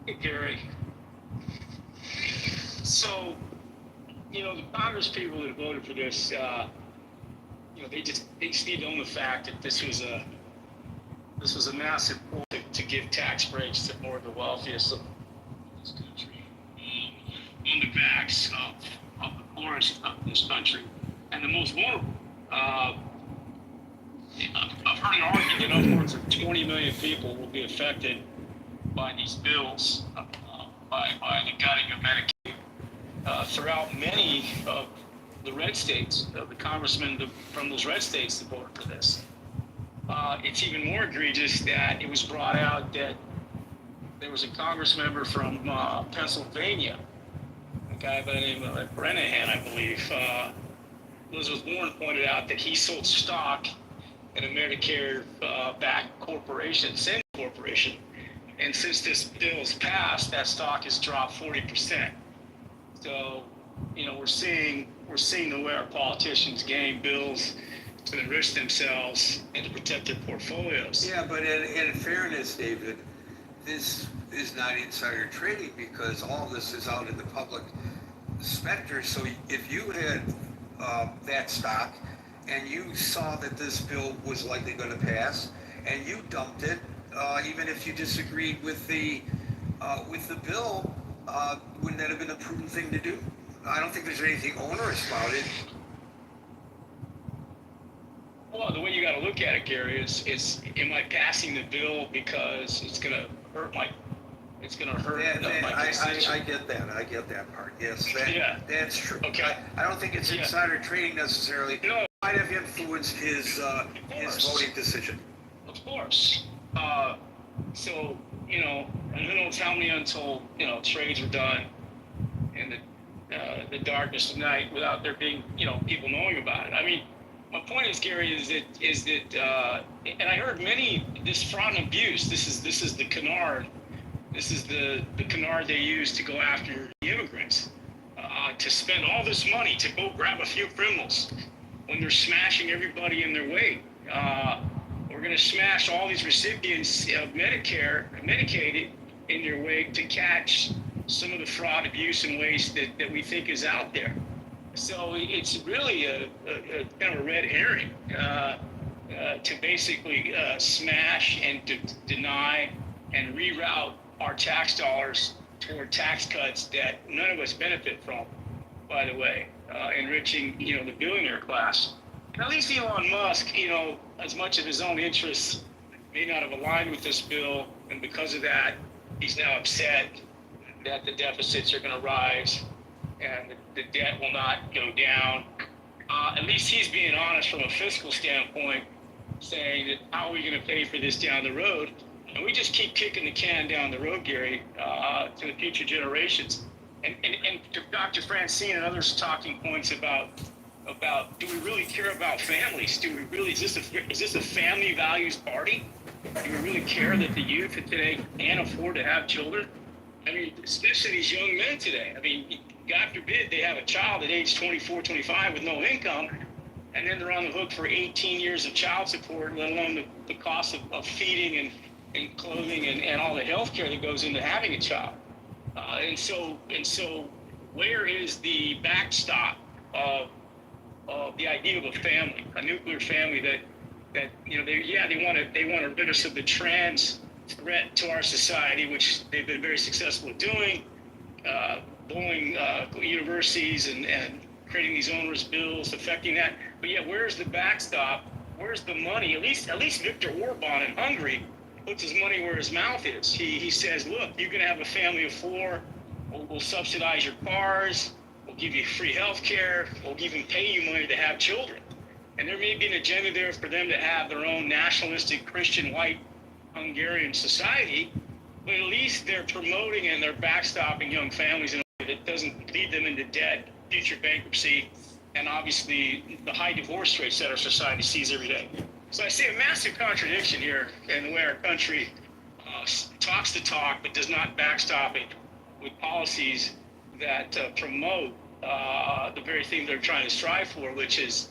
Hey, Gary. So, the Congress people that voted for this, they just need to own the fact that this was a massive pull to give tax breaks to more of the wealthiest of this country, on the backs of the poorest of this country and the most vulnerable. I've heard an argument that upwards of 20 million people will be affected by these bills, by the gutting of Medicaid, throughout many of the red states, the congressmen from those red states that voted for this. It's even more egregious that it was brought out that there was a congress member from Pennsylvania, a guy by the name of Brennahan, I believe. Elizabeth Warren pointed out that he sold stock in a Medicare-backed corporation, Sen Corporation, and since this bill is passed, that stock has dropped 40%. So, we're seeing the way our politicians game bills to enrich themselves and to protect their portfolios. Yeah, but in fairness, David, this is not insider trading because all this is out in the public specter. So if you had that stock and you saw that this bill was likely going to pass and you dumped it, even if you disagreed with the bill, wouldn't that have been a prudent thing to do? I don't think there's anything onerous about it. Well, the way you got to look at it, Gary, is am I passing the bill because it's going to hurt my constituents? I get that. I get that part. Yes, that's true. Okay. I don't think it's insider trading necessarily. No. It might have influenced his voting decision. Of course. So, and who knows how many untold, trades were done in the darkness of night without there being, people knowing about it. I mean, my point is, Gary, is that and I heard this fraud and abuse. This is the canard. This is the canard they use to go after the immigrants, to spend all this money to go grab a few criminals when they're smashing everybody in their way. We're going to smash all these recipients of Medicaid in their way to catch some of the fraud, abuse, and waste that we think is out there. So it's really a kind of a red herring to basically smash and deny and reroute our tax dollars toward tax cuts that none of us benefit from, by the way, enriching, the billionaire class. And at least Elon Musk, as much of his own interests may not have aligned with this bill, and because of that, he's now upset that the deficits are going to rise and the debt will not go down. At least he's being honest from a fiscal standpoint, saying that how are we going to pay for this down the road? And we just keep kicking the can down the road, Gary, to the future generations. And to Dr. Francine and others talking points about do we really care about families? Do we really is this a family values party? Do we really care that the youth today can't afford to have children? I mean, especially these young men today. I mean, God forbid they have a child at age 24, 25 with no income, and then they're on the hook for 18 years of child support, let alone the cost of feeding and clothing and all the health care that goes into having a child. And so where is the backstop of the idea of a family, a nuclear family that they want to rid us of the trans threat to our society, which they've been very successful at doing, bullying universities and creating these onerous bills affecting that. But yet, where's the backstop? Where's the money? At least Viktor Orban in Hungary puts his money where his mouth is. He says, look, you can have a family of four. We'll subsidize your cars. We'll give you free health care. We'll even pay you money to have children. And there may be an agenda there for them to have their own nationalistic Christian white Hungarian society, but at least they're promoting and they're backstopping young families in a way that doesn't lead them into debt, future bankruptcy, and obviously the high divorce rates that our society sees every day. So I see a massive contradiction here in the way our country talks the talk but does not backstop it with policies that promote the very thing they're trying to strive for, which is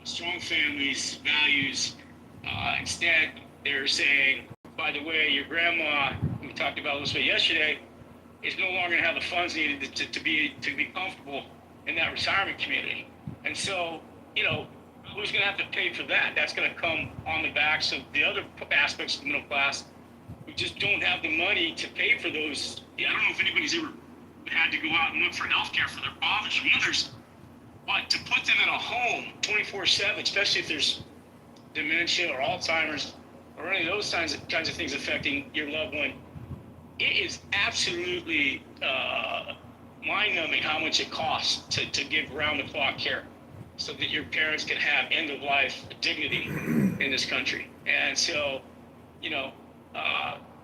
strong families, values. Instead, they're saying, by the way, your grandma talked about a little bit yesterday, is no longer going to have the funds needed to be comfortable in that retirement community. And so, who's going to have to pay for that? That's going to come on the backs of the other aspects of the middle class who just don't have the money to pay for those. I don't know if anybody's ever had to go out and look for health care for their fathers or mothers, but to put them in a home 24/7, especially if there's dementia or Alzheimer's or any of those kinds of things affecting your loved one, it is absolutely mind-numbing how much it costs to give round-the-clock care so that your parents can have end-of-life dignity in this country. And so,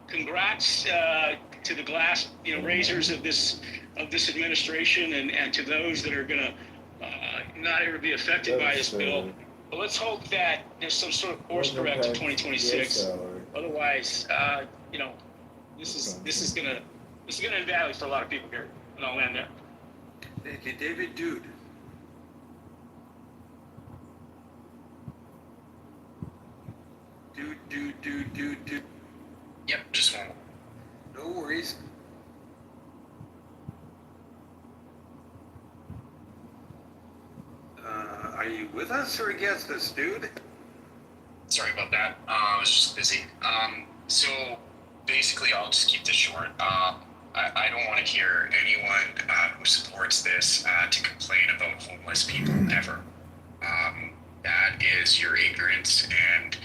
congrats to the glass, raisers of this administration, and to those that are going to not ever be affected by this bill. But let's hope that there's some sort of course correct in 2026. Otherwise, this is gonna end badly for a lot of people here, and I'll land there. Thank you, David. Dude. Dude. Yep, just one. No worries. Are you with us or against us, dude? Sorry about that. I was just busy. So basically, I'll just keep this short. I don't want to hear anyone who supports this to complain about homeless people ever. That is your ignorance and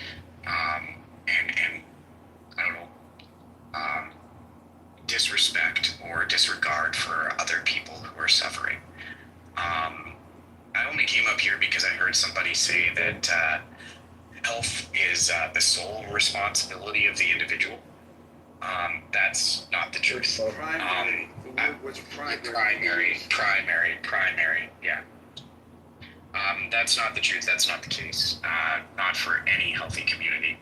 I don't know, disrespect or disregard for other people who are suffering. I only came up here because I heard somebody say that health is the sole responsibility of the individual. That's not the truth. Primary. The word was primary. Primary, yeah. That's not the truth. That's not the case. Not for any healthy community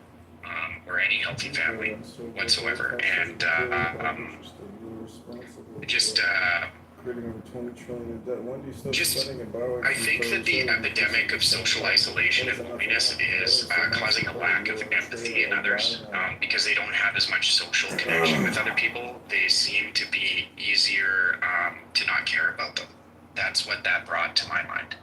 or any healthy family whatsoever. And just I think that the epidemic of social isolation and loneliness is causing a lack of empathy in others because they don't have as much social connection with other people. They seem to be easier to not care about them. That's what that brought to my mind.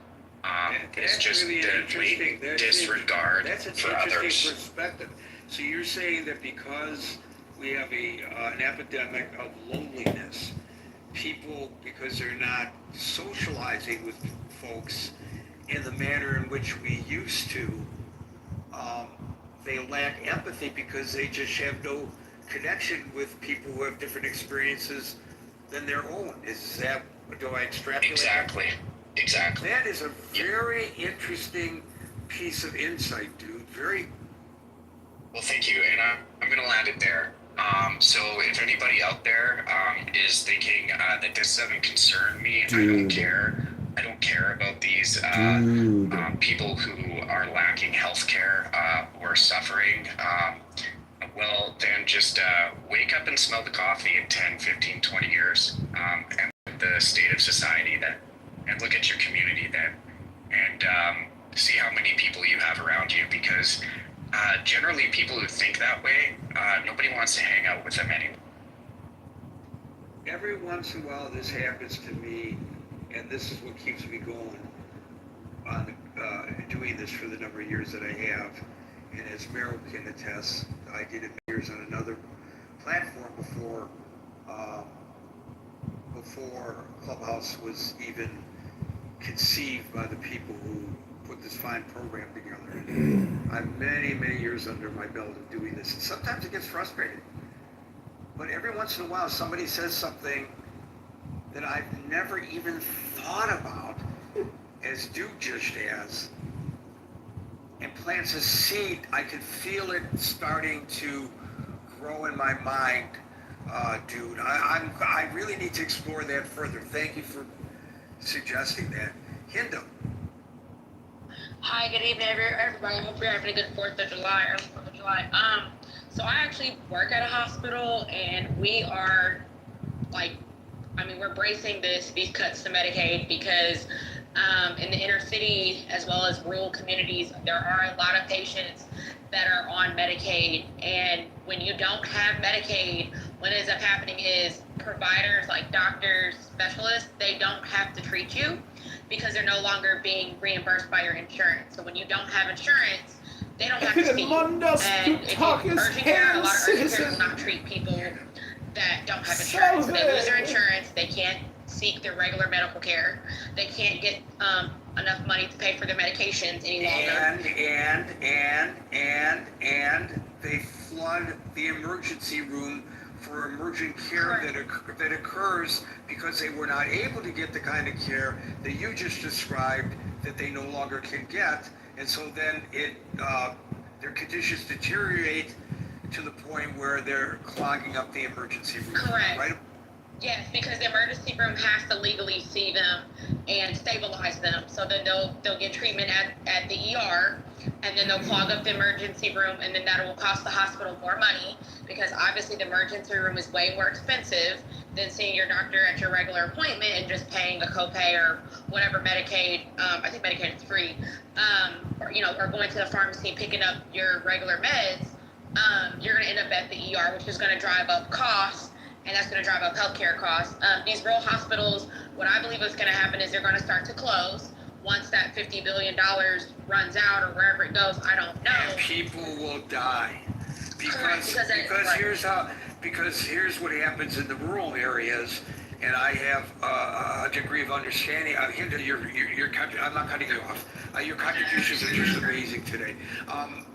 It's just really the blatant disregard that's an for interesting others. perspective. So you're saying that because we have an epidemic of loneliness, people, because they're not socializing with folks in the manner in which we used to, they lack empathy because they just have no connection with people who have different experiences than their own. Is that, do I extrapolate? Exactly. That is a very interesting piece of insight, dude. Very. Well, thank you, and I'm going to land it there. So if anybody out there is thinking that this doesn't concern me, I don't care. I don't care about these people who are lacking health care or suffering. Well, then just wake up and smell the coffee in 10, 15, 20 years and the state of society then, and look at your community then, and see how many people you have around you, because generally people who think that way, nobody wants to hang out with them anymore. Every once in a while this happens to me, and this is what keeps me going on doing this for the number of years that I have. And as Meryl can attest, I did it years on another platform before Clubhouse was even conceived by the people who put this fine program together. I'm many, many years under my belt of doing this, and sometimes it gets frustrating. But every once in a while, somebody says something that I've never even thought about, as Duke just has, and plants a seed. I can feel it starting to grow in my mind, dude. I really need to explore that further. Thank you for suggesting that. Hinda. Hi, good evening, everybody. I hope you're having a good 4th of July, early 4th of July. So I actually work at a hospital, and we are we're bracing these cuts to Medicaid because in the inner city as well as rural communities, there are a lot of patients that are on Medicaid, and when you don't have Medicaid, what ends up happening is providers like doctors, specialists, they don't have to treat you because they're no longer being reimbursed by your insurance. So when you don't have insurance, they don't have to see you. And if you urgent care, a lot of urgent care will not treat people that don't have insurance. So they lose their insurance, they can't seek their regular medical care, they can't get enough money to pay for their medications any longer. And they flood the emergency room for emergent care that occurs because they were not able to get the kind of care that you just described that they no longer can get, and so then their conditions deteriorate to the point where they're clogging up the emergency room. Correct. Right? Yes, because the emergency room has to legally see them and stabilize them. So then they'll get treatment at the ER, and then they'll clog up the emergency room, and then that will cost the hospital more money because obviously the emergency room is way more expensive than seeing your doctor at your regular appointment and just paying a copay or whatever Medicaid. I think Medicaid is free. Or going to the pharmacy picking up your regular meds. You're going to end up at the ER, which is going to drive up costs. And that's going to drive up healthcare costs. These rural hospitals, what I believe is going to happen is they're going to start to close once that $50 billion runs out or wherever it goes. I don't know. And people will die because here's what happens in the rural areas. And I have a degree of understanding. I'm not cutting you off. Your contributions are just amazing today. In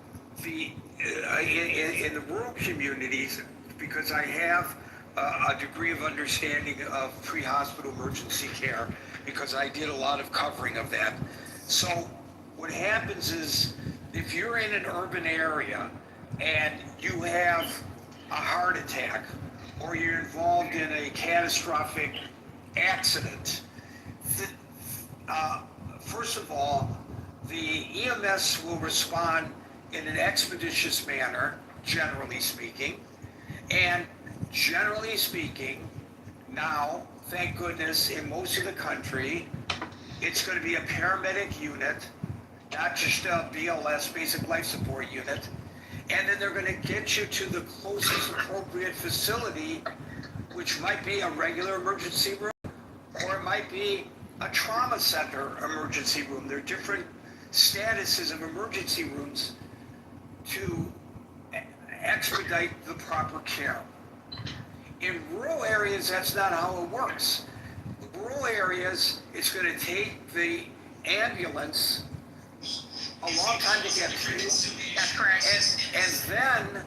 the rural communities, because I have a degree of understanding of pre-hospital emergency care, because I did a lot of covering of that. So what happens is, if you're in an urban area and you have a heart attack or you're involved in a catastrophic accident, first of all, the EMS will respond in an expeditious manner, generally speaking, and generally speaking, now, thank goodness, in most of the country, it's going to be a paramedic unit, not just a BLS, basic life support unit, and then they're going to get you to the closest appropriate facility, which might be a regular emergency room, or it might be a trauma center emergency room. There are different statuses of emergency rooms to expedite the proper care. In rural areas, that's not how it works. In rural areas, it's going to take the ambulance a long time to get to. That's correct. And then,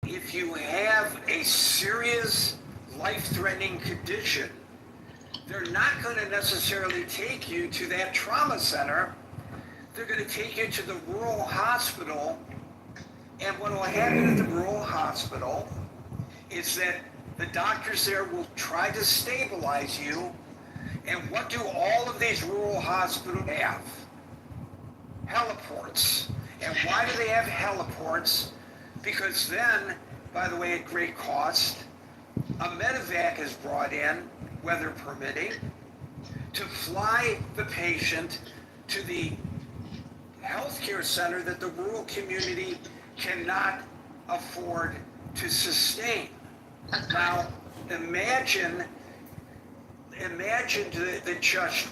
if you have a serious life-threatening condition, they're not going to necessarily take you to that trauma center. They're going to take you to the rural hospital. And what will happen at the rural hospital is that the doctors there will try to stabilize you. And what do all of these rural hospitals have? Heliports. And why do they have heliports? Because then, by the way, at great cost, a medevac is brought in, weather permitting, to fly the patient to the healthcare center that the rural community cannot afford to sustain. Now, imagine that just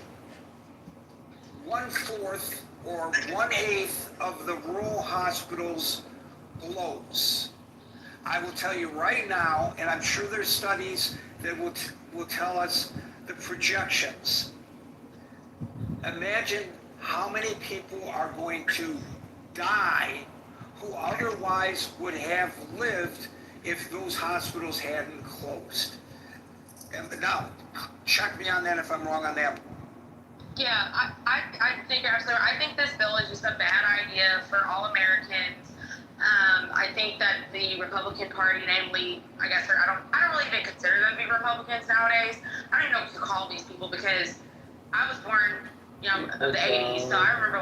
1/4 or 1/8 of the rural hospitals blows. I will tell you right now, and I'm sure there's studies that will tell us the projections. Imagine how many people are going to die who otherwise would have lived if those hospitals hadn't closed. And now, check me on that if I'm wrong on that. Yeah, I think you're absolutely right. I think this bill is just a bad idea for all Americans. I think that the Republican Party, namely, I guess I don't really even consider them to be Republicans nowadays. I don't even know what to call these people because I was born, of the 80s, so I remember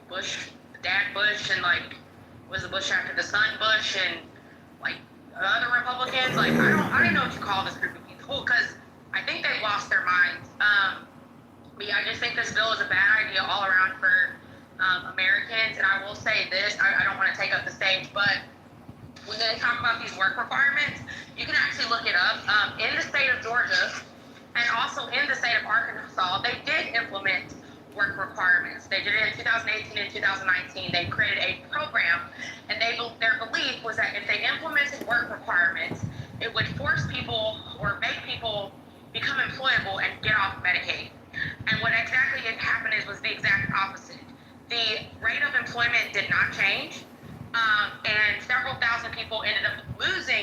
Bush, Dad Bush, and was the Bush after the son Bush, and other Republicans. I don't know what you call this group of people because I think they've lost their minds. But yeah, I just think this bill is a bad idea all around for Americans. And I will say this, I don't want to take up the stage, but when they talk about these work requirements, you can actually look it up. In the state of Georgia and also in the state of Arkansas, they did implement work requirements. They did it in 2018 and 2019. They created a program, and their belief was that if they implemented work requirements, it would force people or make people become employable and get off Medicaid. And what exactly happened was the exact opposite. The rate of employment did not change, and several thousand people ended up losing